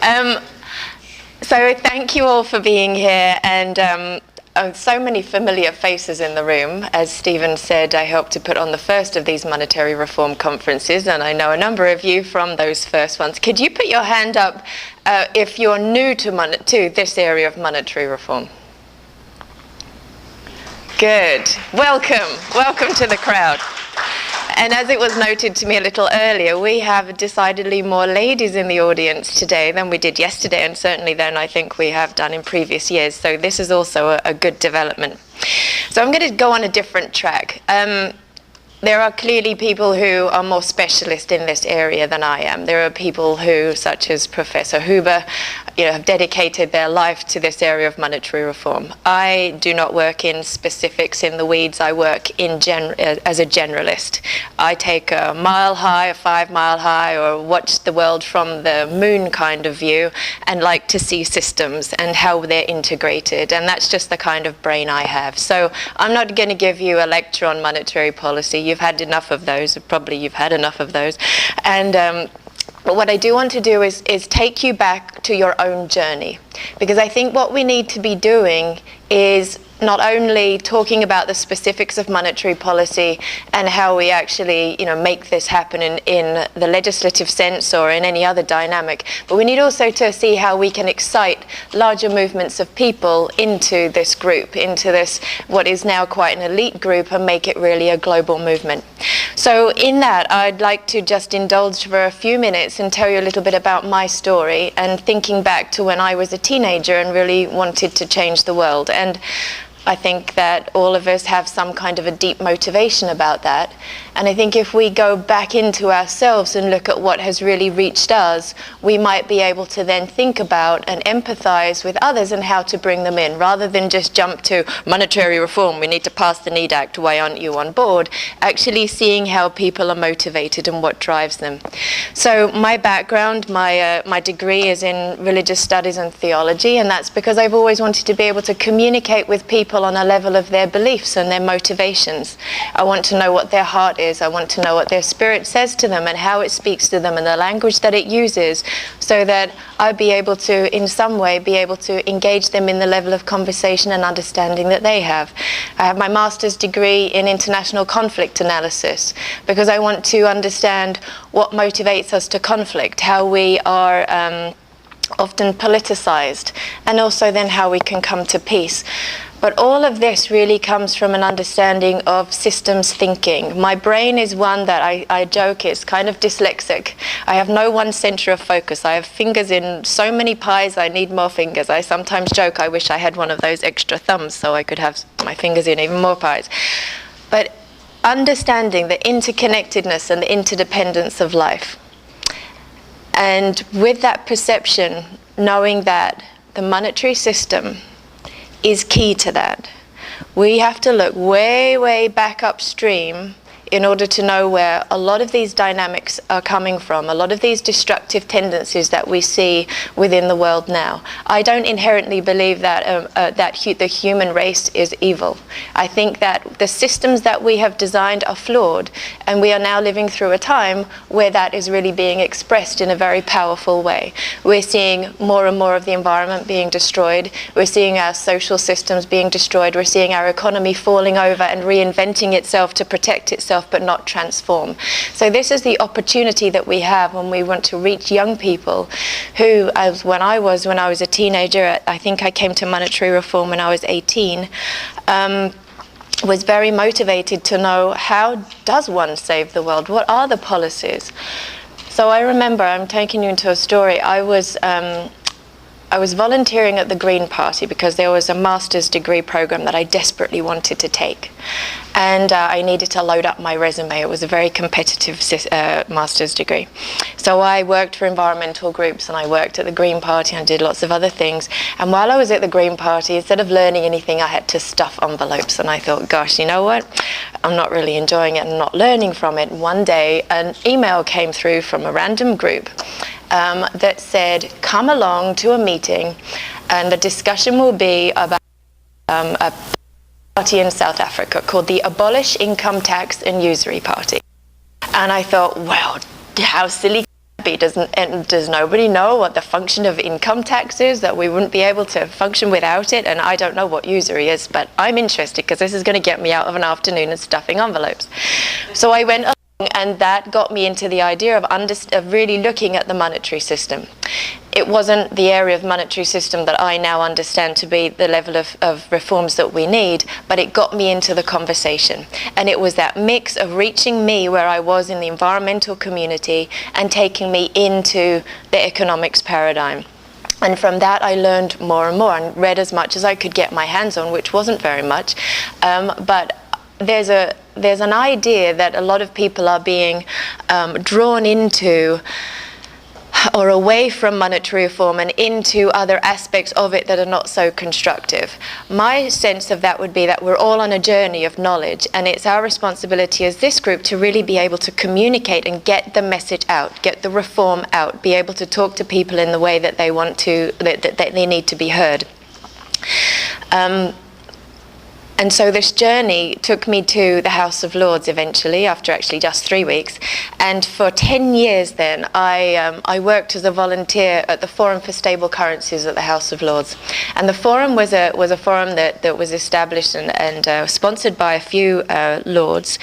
So thank you all for being here, and so many familiar faces in the room. As Stephen said, I helped to put on the first of these monetary reform conferences, and I know a number of you from those first ones. Could you put your hand up if you're new to this area of monetary reform? Good. Welcome to the crowd. And as it was noted to me a little earlier, we have decidedly more ladies in the audience today than we did yesterday, and certainly than I think we have done in previous years. So this is also a good development. So I'm going to go on a different track. There are clearly people who are more specialist in this area than I am. There are people who, such as Professor Huber, have dedicated their life to this area of monetary reform. I do not work in specifics in the weeds. I work as a generalist. I take a mile high, a 5 mile high, or watch the world from the moon kind of view, and like to see systems and how they're integrated. And that's just the kind of brain I have. So I'm not going to give you a lecture on monetary policy. You've had enough of those. Probably you've had enough of those. And but what I do want to do is take you back to your own journey, because I think what we need to be doing is not only talking about the specifics of monetary policy and how we actually make this happen in the legislative sense or in any other dynamic, but we need also to see how we can excite larger movements of people into this group, into this what is now quite an elite group, and make it really a global movement. So in that, I'd like to just indulge for a few minutes and tell you a little bit about my story, and thinking back to when I was a teenager and really wanted to change the world. And I think that all of us have some kind of a deep motivation about that. And I think if we go back into ourselves and look at what has really reached us, we might be able to then think about and empathize with others and how to bring them in, rather than just jump to monetary reform, we need to pass the Need Act, why aren't you on board? Actually seeing how people are motivated and what drives them. So my background, my degree is in religious studies and theology, and that's because I've always wanted to be able to communicate with people on a level of their beliefs and their motivations. I want to know what their heart is. I want to know what their spirit says to them and how it speaks to them and the language that it uses, so that I'd be able to, in some way, be able to engage them in the level of conversation and understanding that they have. I have my master's degree in international conflict analysis because I want to understand what motivates us to conflict, how we are often politicized, and also then how we can come to peace. But all of this really comes from an understanding of systems thinking. My brain is one that I joke is kind of dyslexic. I have no one center of focus. I have fingers in so many pies, I need more fingers. I sometimes joke I wish I had one of those extra thumbs so I could have my fingers in even more pies. But understanding the interconnectedness and the interdependence of life. And with that perception, knowing that the monetary system is key to that. We have to look way, way back upstream in order to know where a lot of these dynamics are coming from, a lot of these destructive tendencies that we see within the world now. I don't inherently believe that the human race is evil. I think that the systems that we have designed are flawed, and we are now living through a time where that is really being expressed in a very powerful way. We're seeing more and more of the environment being destroyed. We're seeing our social systems being destroyed. We're seeing our economy falling over and reinventing itself to protect itself, but not transform. So this is the opportunity that we have when we want to reach young people who, as when I was a teenager, I think I came to monetary reform when I was 18, was very motivated to know, how does one save the world? What are the policies? So I remember, I'm taking you into a story, I was volunteering at the Green Party because there was a master's degree program that I desperately wanted to take. And I needed to load up my resume. It was a very competitive master's degree. So I worked for environmental groups, and I worked at the Green Party, and did lots of other things. And while I was at the Green Party, instead of learning anything, I had to stuff envelopes. And I thought, gosh, you know what? I'm not really enjoying it and not learning from it. One day, an email came through from a random group that said, come along to a meeting, and the discussion will be about a party in South Africa called the Abolish Income Tax and Usury Party. And I thought, wow, how silly can that does nobody know what the function of income tax is, that we wouldn't be able to function without it? And I don't know what usury is, but I'm interested because this is going to get me out of an afternoon of stuffing envelopes. So I went along, and that got me into the idea of really looking at the monetary system. It wasn't the area of monetary system that I now understand to be the level of reforms that we need, but it got me into the conversation. And it was that mix of reaching me where I was in the environmental community and taking me into the economics paradigm. And from that, I learned more and more and read as much as I could get my hands on, which wasn't very much. But there's an idea that a lot of people are being drawn into or away from monetary reform and into other aspects of it that are not so constructive. My sense of that would be that we're all on a journey of knowledge, and it's our responsibility as this group to really be able to communicate and get the message out, get the reform out, be able to talk to people in the way that they want to, that they need to be heard. And so this journey took me to the House of Lords eventually, after actually just 3 weeks. And for 10 years then, I worked as a volunteer at the Forum for Stable Currencies at the House of Lords. And the forum was a forum that was established and sponsored by a few lords.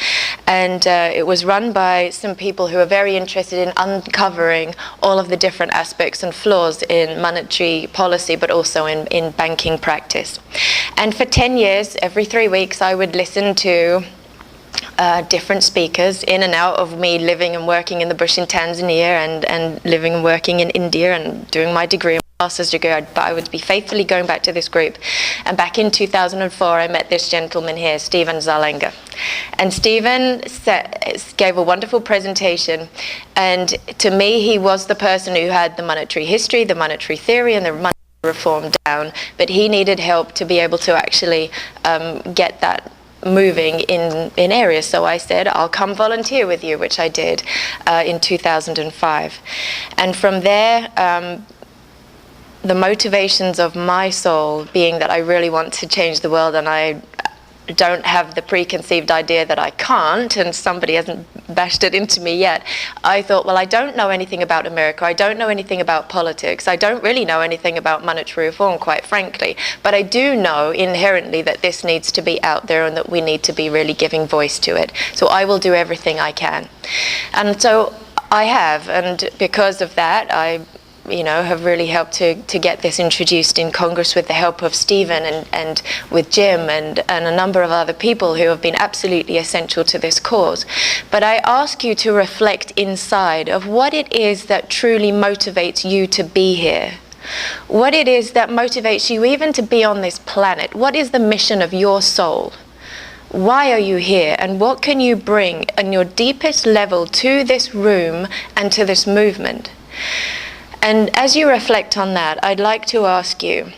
And it was run by some people who are very interested in uncovering all of the different aspects and flaws in monetary policy, but also in banking practice. And for 10 years, every 3 weeks, I would listen to different speakers in and out of me living and working in the bush in Tanzania and living and working in India and doing my degree, master's degree. But I would be faithfully going back to this group. And back in 2004, I met this gentleman here, Stephen Zalenga. And Stephen gave a wonderful presentation. And to me, he was the person who had the monetary history, the monetary theory, and the monetary reform down, but he needed help to be able to actually get that moving in areas. So I said, I'll come volunteer with you, which I did in 2005. And from there, the motivations of my soul being that I really want to change the world, and I don't have the preconceived idea that I can't, and somebody hasn't bashed it into me yet. I thought, well, I don't know anything about America, I don't know anything about politics, I don't really know anything about monetary reform, quite frankly, but I do know inherently that this needs to be out there and that we need to be really giving voice to it. So I will do everything I can. And so I have, and because of that, I have really helped to get this introduced in Congress with the help of Stephen and with Jim and a number of other people who have been absolutely essential to this cause. But I ask you to reflect inside of what it is that truly motivates you to be here. What it is that motivates you even to be on this planet. What is the mission of your soul? Why are you here? And what can you bring on your deepest level to this room and to this movement? And as you reflect on that, I'd like to ask you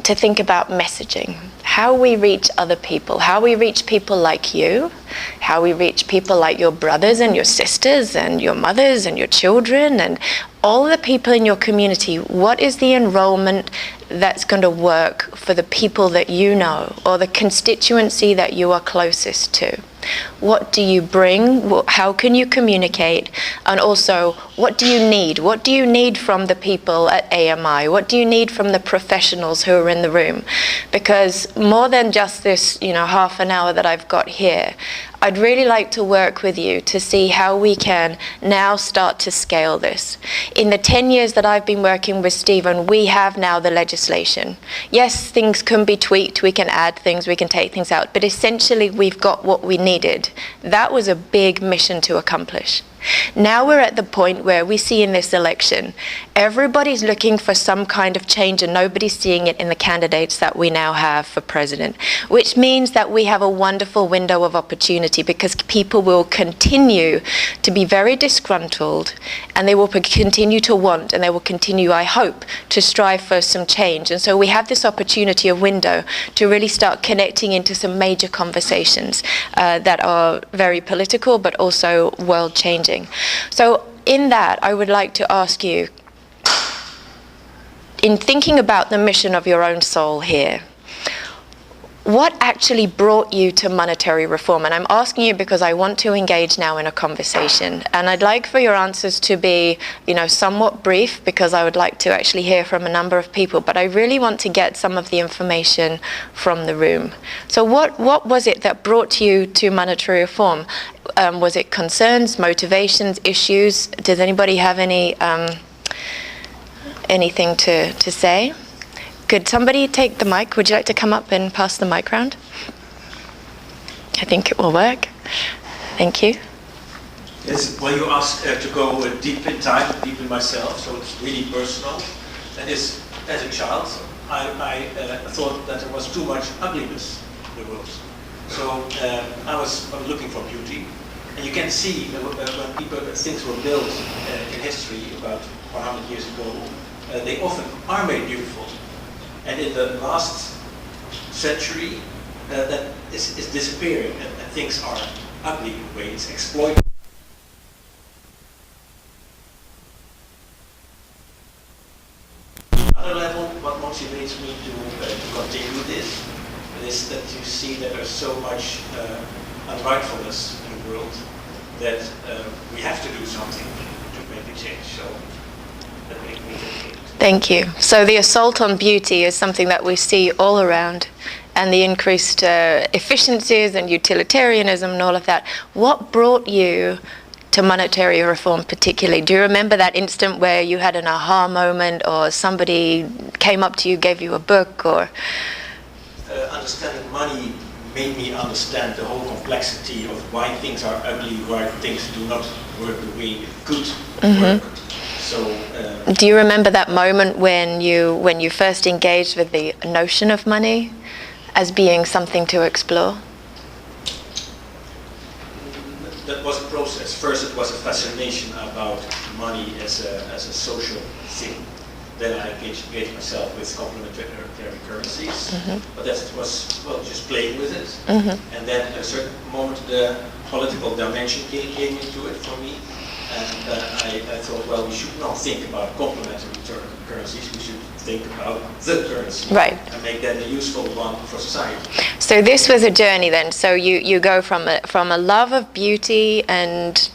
to think about messaging, how we reach other people, how we reach people like you, how we reach people like your brothers and your sisters and your mothers and your children and all the people in your community. What is the enrollment that's going to work for the people that you know or the constituency that you are closest to? What do you bring? How can you communicate? And also, what do you need? What do you need from the people at AMI? What do you need from the professionals who are in the room? Because more than just this, half an hour that I've got here, I'd really like to work with you to see how we can now start to scale this. In the 10 years that I've been working with Stephen, we have now the legislation. Yes, things can be tweaked, we can add things, we can take things out, but essentially we've got what we needed. That was a big mission to accomplish. Now we're at the point where we see in this election, everybody's looking for some kind of change and nobody's seeing it in the candidates that we now have for president, which means that we have a wonderful window of opportunity because people will continue to be very disgruntled and they will continue to want and they will continue, I hope, to strive for some change. And so we have this opportunity, a window, to really start connecting into some major conversations that are very political but also world-changing. So in that, I would like to ask you, in thinking about the mission of your own soul here, what actually brought you to monetary reform? And I'm asking you because I want to engage now in a conversation. And I'd like for your answers to be, somewhat brief, because I would like to actually hear from a number of people. But I really want to get some of the information from the room. So what was it that brought you to monetary reform? Was it concerns, motivations, issues? Does anybody have anything to say? Could somebody take the mic? Would you like to come up and pass the mic round? I think it will work. Thank you. Yes, well, you asked to go deep in time, deep in myself, so it's really personal. That is, as a child, I thought that there was too much ugliness in the world. So I was looking for beauty. And you can see when things were built in history about 100 years ago, they often are made beautiful. And in the last century, that is disappearing, and things are ugly in a way. It's exploited. Another level, what motivates me to continue this is that you see that there's so much unrightfulness in the world that we have to do something to make a change. So that makes me think. Thank you. So the assault on beauty is something that we see all around, and the increased efficiencies and utilitarianism and all of that. What brought you to monetary reform particularly? Do you remember that instant where you had an aha moment, or somebody came up to you, gave you a book, or? Understanding money made me understand the whole complexity of why things are ugly, why things do not work the way it could work. So, do you remember that moment when you first engaged with the notion of money as being something to explore? That was a process. First, it was a fascination about money as a social thing. Then I engaged myself with complementary currencies, but that was just playing with it. And then at a certain moment, the political dimension came into it for me. And I thought, well, we should not think about complementary currencies. We should think about the currency, right, and make that a useful one for society. So this was a journey then. So you go from a love of beauty and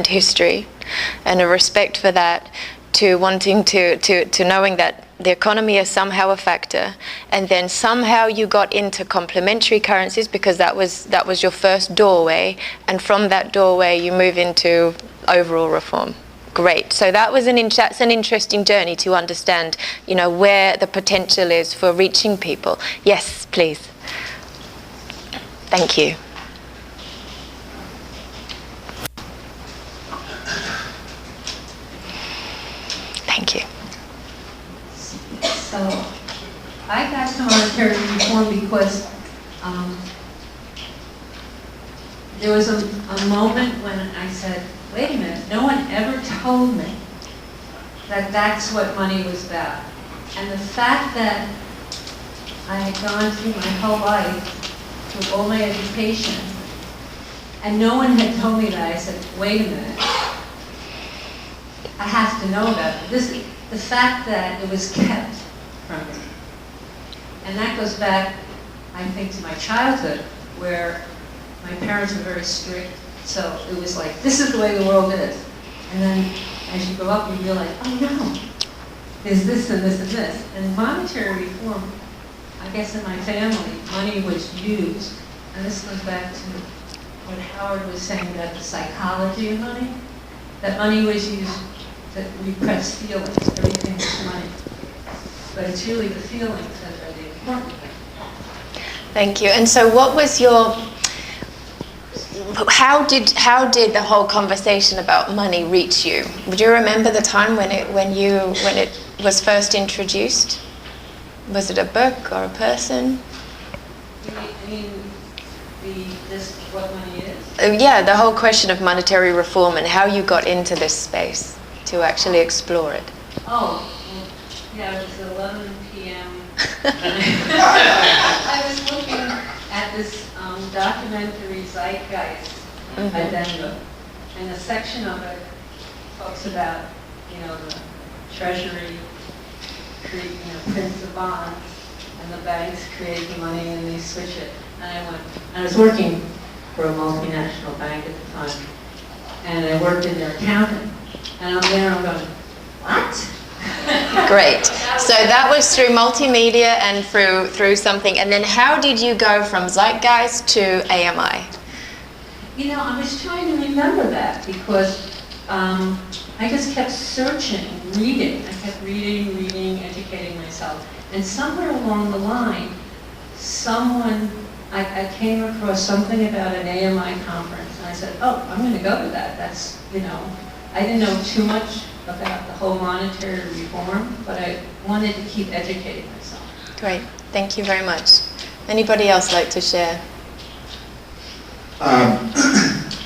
history, and a respect for that, to wanting to knowing that the economy is somehow a factor, and then somehow you got into complementary currencies because that was your first doorway, and from that doorway you move into overall reform. Great. So that's an interesting journey to understand, where the potential is for reaching people. Yes, please. Thank you. Thank you. So I got to monetary reform because there was a moment when I said, wait a minute, no one ever told me that that's what money was about. And the fact that I had gone through my whole life, through all my education, and no one had told me that, I said, wait a minute, I have to know about it. The fact that it was kept from me. And that goes back, I think, to my childhood, where my parents were very strict. So it was like, this is the way the world is. And then as you grow up, you realize, oh no, there's this and this and this. And monetary reform, I guess in my family, money was used. And this goes back to what Howard was saying about the psychology of money. That money was used to repress feelings. Everything is money. But it's really the feelings that are the important thing. Thank you. And so what was your, how did the whole conversation about money reach you? Would you remember the time when it was first introduced? Was it a book or a person? You mean this what money is? Yeah, the whole question of monetary reform and how you got into this space to actually explore it. Oh, well, yeah, it was 11 p.m. I was looking at this documentary Zeitgeist by Denver, and a section of it talks about, the Treasury, prints the bonds, and the banks create the money and they switch it. And I was working for a multinational bank at the time, and I worked in their accounting. And I'm there, I'm going, what? Great. So that was through multimedia and through something. And then how did you go from Zeitgeist to AMI? You know, I was trying to remember that because I just kept searching, reading. I kept reading, educating myself. And somewhere along the line, I came across something about an AMI conference, and I said, oh, I'm going to go to that. That's, you know, I didn't know too much about the whole monetary reform, but I wanted to keep educating myself. Great. Thank you very much. Anybody else like to share?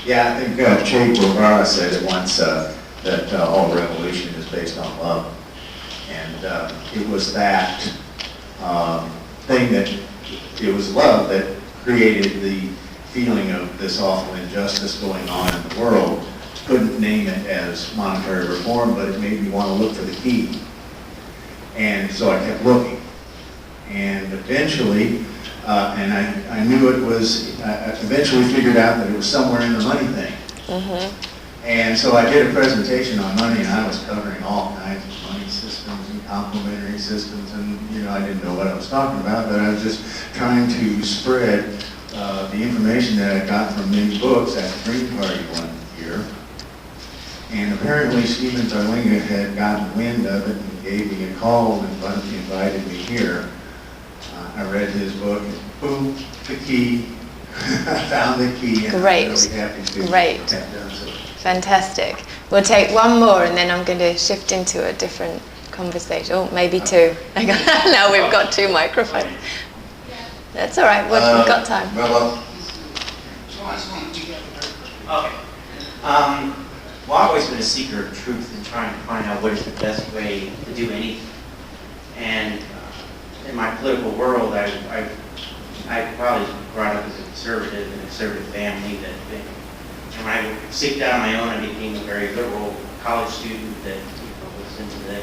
Yeah, I think Che Guevara said it once that all revolution is based on love. And it was that thing that, it was love that created the feeling of this awful injustice going on in the world. Couldn't name it as monetary reform, but it made me want to look for the key. And so I kept looking. And eventually, and I knew it was, I eventually figured out that it was somewhere in the money thing. Mm-hmm. And so I did a presentation on money, and I was covering all kinds of money systems and complementary systems, and you know, I didn't know what I was talking about, but I was just trying to spread the information that I got from many books at the Green Party one year. And apparently Stephen Zarlinga had gotten wind of it and gave me a call and invited me here. I read his book and boom, the key. I found the key, and Great. I'm really happy to Great. have done so. Fantastic. We'll take one more and then I'm going to shift into a different conversation. Oh, maybe two. Now we've got two microphones. That's all right. We've got time. Okay. Well, I've always been a seeker of truth and trying to find out what is the best way to do anything. And in my political world, I probably brought up as a conservative in a conservative family and when I seeked out on my own, I became a very liberal college student that was into that.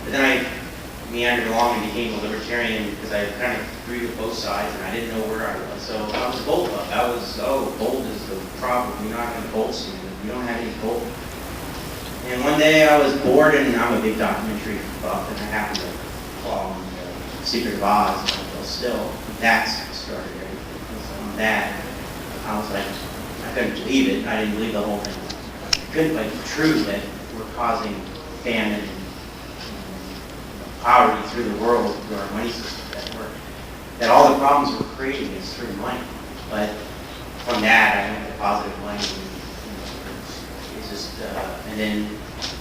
But then I meandered along and became a libertarian because I kind of agreed with both sides and I didn't know where I was. So I was bold up. I was, bold is the problem. You're not going to bold something. You don't have any bold. And one day I was bored, and I'm a big documentary buff, and I happened to fall on the Secret of Oz, and well, still, that's what started everything. Because on that, I was like, I couldn't believe it. I didn't believe the whole thing. I couldn't believe it true that we're causing famine and poverty through the world through our money system, that all the problems we're creating is through money. But from that, I went to positive money. It's just, and then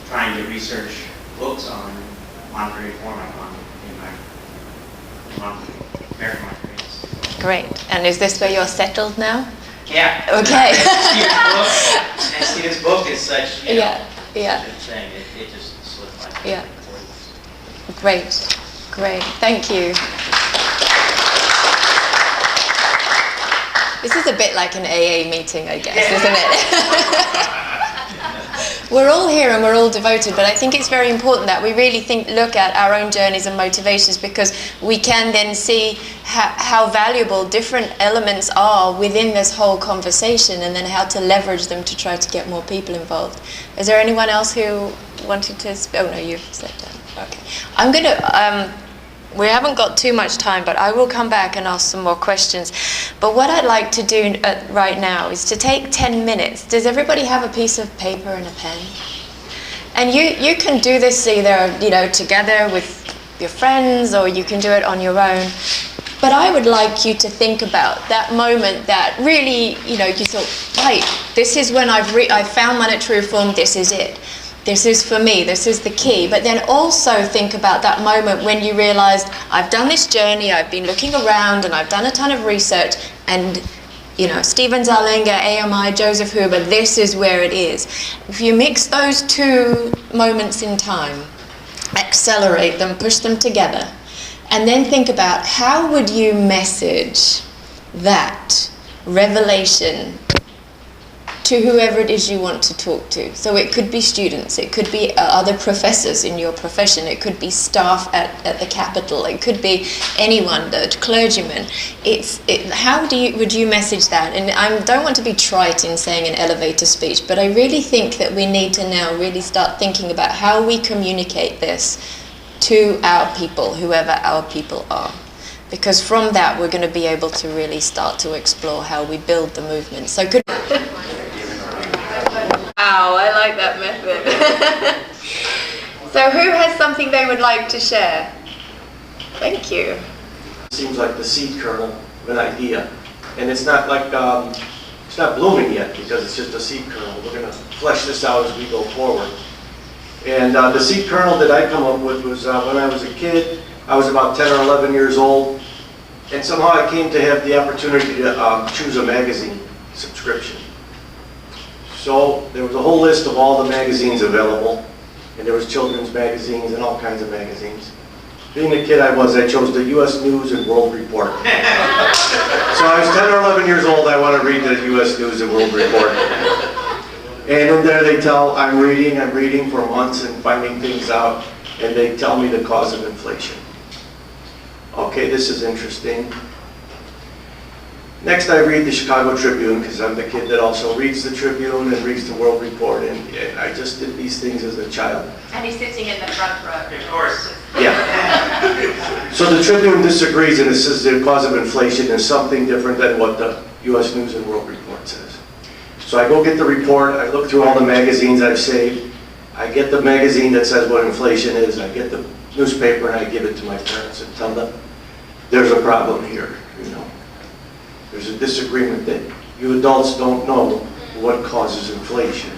trying to research books on monetary reform in my American monetary system. Great. And is this where you're settled now? Yeah. Okay. And Stephen's book is such, you know, yeah. such a thing. It just solidified. Yeah. Great. Great. Thank you. This is a bit like an AA meeting, I guess, isn't it? We're all here and we're all devoted, but I think it's very important that we really look at our own journeys and motivations, because we can then see how valuable different elements are within this whole conversation, and then how to leverage them to try to get more people involved. Is there anyone else who wanted to speak? Oh no, you've said that. Okay. I'm going to... we haven't got too much time, but I will come back and ask some more questions. But what I'd like to do right now is to take 10 minutes. Does everybody have a piece of paper and a pen? And you can do this either, together with your friends, or you can do it on your own. But I would like you to think about that moment that really, you thought, right, this is when I've found monetary reform, this is it. This is for me, this is the key. But then also think about that moment when you realized, I've done this journey, I've been looking around and I've done a ton of research, and Stephen Zarlinga, AMI, Joseph Huber, this is where it is. If you mix those two moments in time, accelerate them, push them together, and then think about how would you message that revelation to to whoever it is you want to talk to. So it could be students, it could be other professors in your profession, it could be staff at the Capitol, it could be anyone, the clergyman. How would you message that? And I don't want to be trite in saying an elevator speech, but I really think that we need to now really start thinking about how we communicate this to our people, whoever our people are. Because from that, we're going to be able to really start to explore how we build the movement. So could... Wow, I like that method. So who has something they would like to share? Thank you. It seems like the seed kernel of an idea. And it's not like, it's not blooming yet because it's just a seed kernel. We're going to flesh this out as we go forward. And the seed kernel that I come up with was when I was a kid. I was about 10 or 11 years old, and somehow I came to have the opportunity to choose a magazine subscription. So there was a whole list of all the magazines available, and there was children's magazines and all kinds of magazines. Being the kid I was, I chose the U.S. News and World Report. So I was 10 or 11 years old, I want to read the U.S. News and World Report. And in there they tell, I'm reading for months and finding things out, and they tell me the cause of inflation. Okay, this is interesting. Next I read the Chicago Tribune, because I'm the kid that also reads the Tribune and reads the World Report, and I just did these things as a child. And he's sitting in the front row. Of course. Yeah. So the Tribune disagrees, and it says the cause of inflation is something different than what the U.S. News and World Report says. So I go get the report, I look through all the magazines I've saved, I get the magazine that says what inflation is, I get the newspaper and I give it to my parents and tell them, there's a problem here, you know. There's a disagreement that you adults don't know what causes inflation,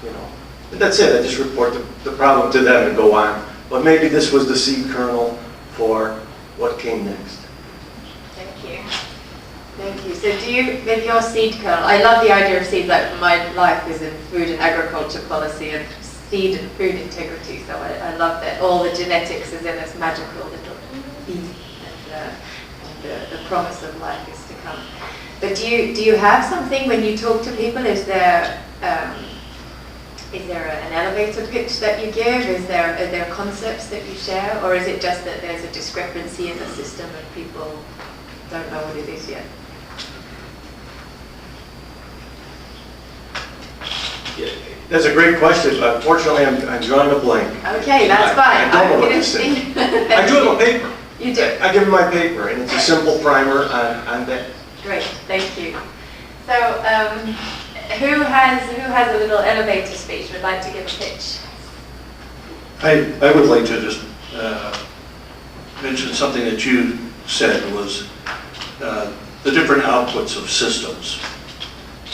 you know. And that's it, I just report the problem to them and go on. But maybe this was the seed kernel for what came next. Thank you. Thank you. So do you, with your seed kernel, I love the idea of seeds, like my life is in food and agriculture policy and seed and food integrity, so I love that all the genetics is in this magical little bead and the promise of life is to come. But do you have something when you talk to people? Is there an elevator pitch that you give? Are there concepts that you share? Or is it just that there's a discrepancy in the system and people don't know what it is yet? Yeah, that's a great question. Unfortunately, I'm drawing a blank. Okay, that's fine. I don't know what to say. I do have a paper. You do? I give them my paper, and it's a simple primer on that. Great, thank you. So, who has a little elevator speech? Would like to give a pitch? I would like to just mention something that you said was the different outputs of systems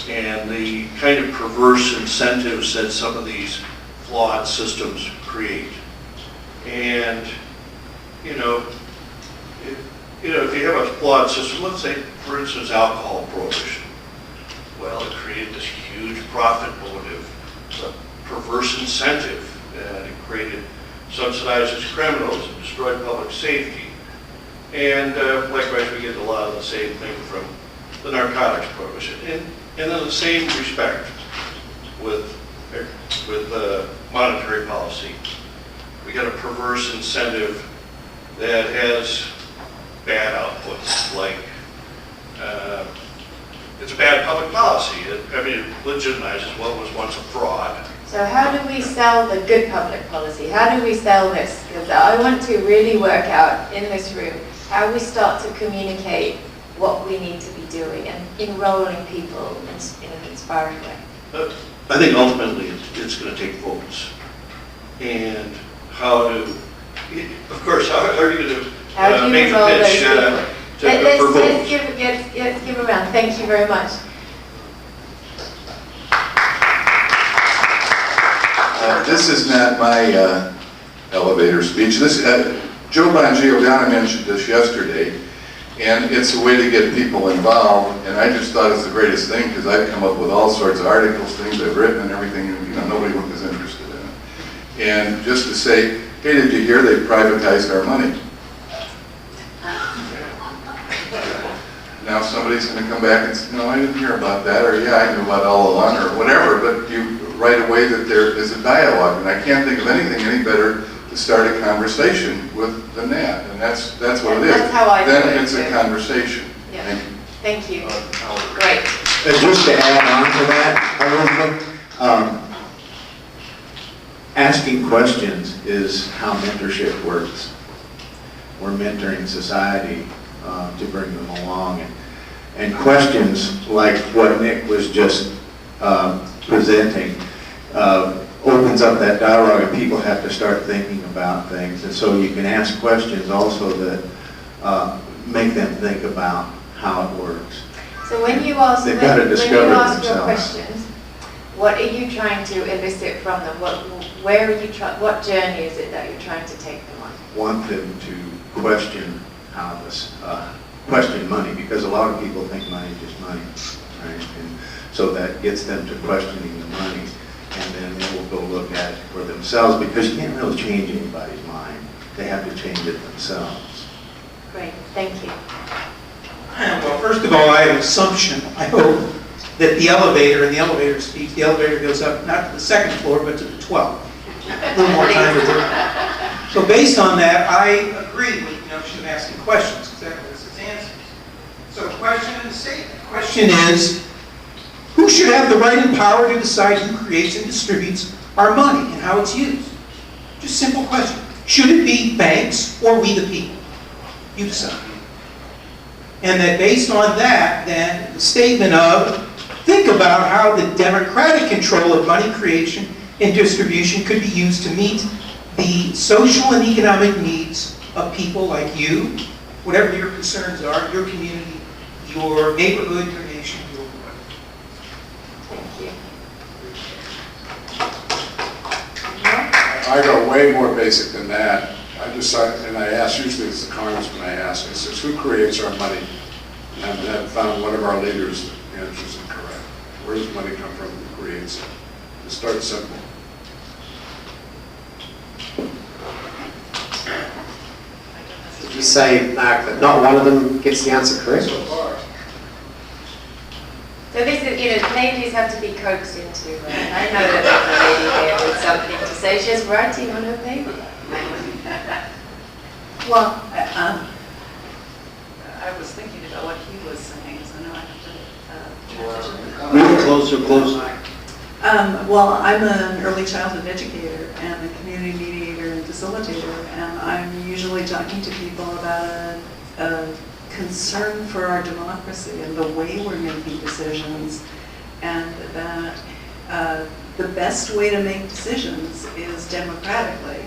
and the kind of perverse incentives that some of these flawed systems create. And if you have a flawed system, let's say, for instance, alcohol prohibition. Well, it created this huge profit motive, a perverse incentive, and it created subsidizes criminals and destroyed public safety. And likewise, we get a lot of the same thing from the narcotics prohibition. And in the same respect with monetary policy, we got a perverse incentive that has bad outputs, like it's a bad public policy. It legitimizes what was once a fraud. So how do we sell the good public policy? How do we sell this? Because I want to really work out in this room how we start to communicate what we need to be doing and enrolling people in an inspiring way. I think ultimately it's going to take focus. And how to, of course, how are you going to make a pitch for votes? Let's give a round. Thank you very much. This is not my elevator speech. Joe Bongiordano mentioned this yesterday, and it's a way to get people involved, and I just thought it's the greatest thing because I've come up with all sorts of articles, things I've written and everything, and nobody was interested in it. And just to say, hey, did you hear they privatized our money? now somebody's going to come back and say, no, I didn't hear about that, or yeah, I knew about it all along, or whatever, but you right away that there is a dialogue, and I can't think of anything any better to start a conversation with than that, and that's what it is. That's how I do it, Then it's a too. conversation. Yeah. Thank you. I'll- Great. And just to add on to that, Elizabeth, asking questions is how mentorship works. We're mentoring society to bring them along. And questions like what Nick was just presenting opens up that dialogue, and people have to start thinking about things. And so you can ask questions also that make them think about how it works. So when you ask, They've got to discover your themselves. questions, what are you trying to elicit from them? Where are you what journey is it that you're trying to take them on? Want them to question how this, question money, because a lot of people think money is just money, right? And so that gets them to questioning the money, and then they will go look at it for themselves, because you can't really change anybody's mind. They have to change it themselves. Great, thank you. Well, first of all, I have an assumption. I hope that the elevator speech, the elevator goes up not to the second floor, but to the 12th. A little more time to work. So based on that, I agree with the notion of asking questions, because that was its answers. So question and a statement. The question is, who should have the right and power to decide who creates and distributes our money and how it's used? Just simple question. Should it be banks or we the people? You decide. And that based on that, then, the statement of, think about how the democratic control of money creation and distribution could be used to meet the social and economic needs of people like you, whatever your concerns are, your community, your neighborhood, your nation, your world. Thank you. I go way more basic than that. And I ask, usually it's the congressman I ask, I says, who creates our money? And I found one of our leaders answers it correct. Where does money come from? Who creates it? It starts simple. Did you say, Mark, that not one of them gets the answer correct? So far. So this is, ladies have to be coaxed into it. I know that there's a lady here with something to say. She's writing on her paper. Well, I was thinking about what he was saying, so now I have to transition. Closer. Well, I'm an early childhood educator and a community mediator and facilitator, and I'm usually talking to people about a concern for our democracy and the way we're making decisions, and that the best way to make decisions is democratically.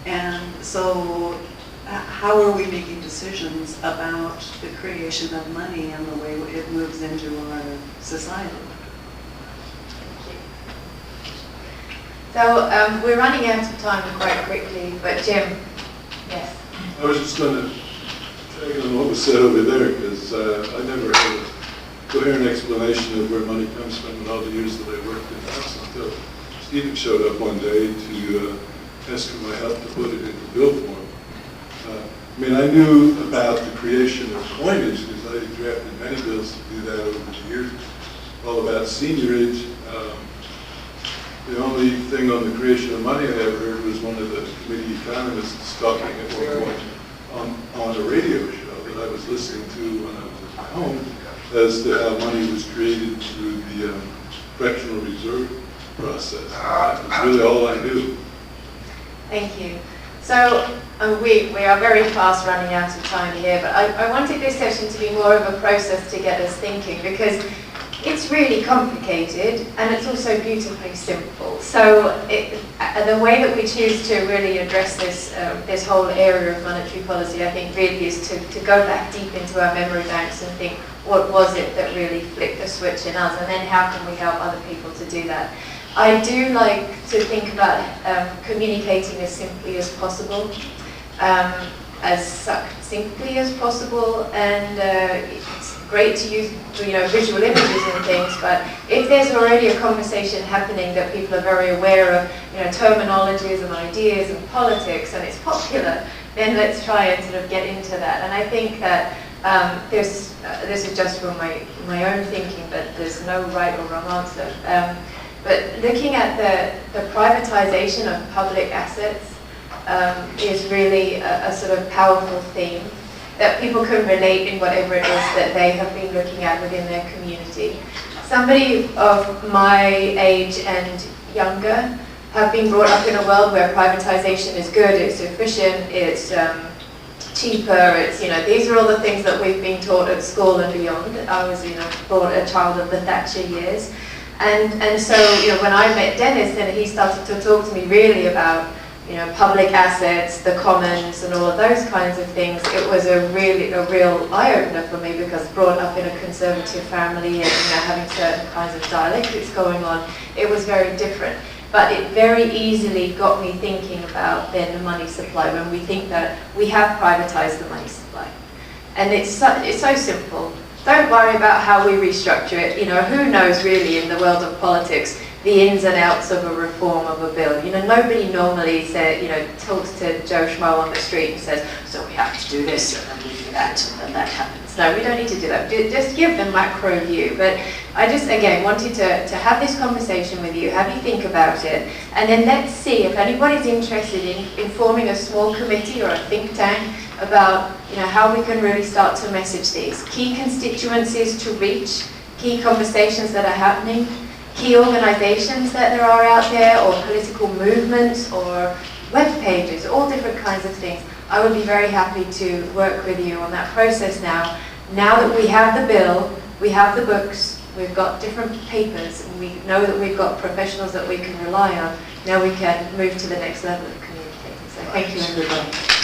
And so how are we making decisions about the creation of money and the way it moves into our society? So we're running out of time quite quickly, but Jim, yes. I was just going to tag on what was said over there, because I never had a coherent explanation of where money comes from in all the years that I worked in the house until Stephen showed up one day to ask for my help to put it into bill form. I knew about the creation of coinage because I drafted many bills to do that over the years, all about seniorage. The only thing on the creation of money I ever heard was one of the committee economists talking at one point on a radio show that I was listening to when I was at my home as to how money was created through the fractional reserve process. That was really all I knew. Thank you. So we are very fast running out of time here, but I wanted this session to be more of a process to get us thinking, because it's really complicated and it's also beautifully simple. So the way that we choose to really address this whole area of monetary policy, I think, really is to go back deep into our memory banks and think, what was it that really flipped the switch in us, and then how can we help other people to do that? I do like to think about communicating as simply as possible, as succinctly as possible, and it's great to use visual images and things, but if there's already a conversation happening that people are very aware of, terminologies and ideas and politics, and it's popular, then let's try and sort of get into that. And I think that This is just from my own thinking, but there's no right or wrong answer. But looking at the privatization of public assets is really a sort of powerful theme that people can relate in whatever it is that they have been looking at within their community. Somebody of my age and younger have been brought up in a world where privatization is good, it's efficient, it's cheaper, it's, these are all the things that we've been taught at school and beyond. I was, born a child of the Thatcher years. And so, when I met Dennis, and he started to talk to me really about, public assets, the commons, and all of those kinds of things, it was a real eye-opener for me, because brought up in a conservative family and having certain kinds of dialectics going on, it was very different. But it very easily got me thinking about then the money supply, when we think that we have privatized the money supply. And it's so simple. Don't worry about how we restructure it. Who knows really in the world of politics the ins and outs of a reform of a bill. Nobody normally talks to Joe Schmo on the street and says, so we have to do this and then we do that and then that happens. No, we don't need to do that. Just give the macro view. But I just, again, wanted to have this conversation with you, have you think about it, and then let's see if anybody's interested in forming a small committee or a think tank about how we can really start to message these. Key constituencies to reach, key conversations that are happening, key organizations that there are out there, or political movements, or web pages, all different kinds of things. I would be very happy to work with you on that process now. Now that we have the bill, we have the books, we've got different papers, and we know that we've got professionals that we can rely on, now we can move to the next level of communicating. So thank you, everybody.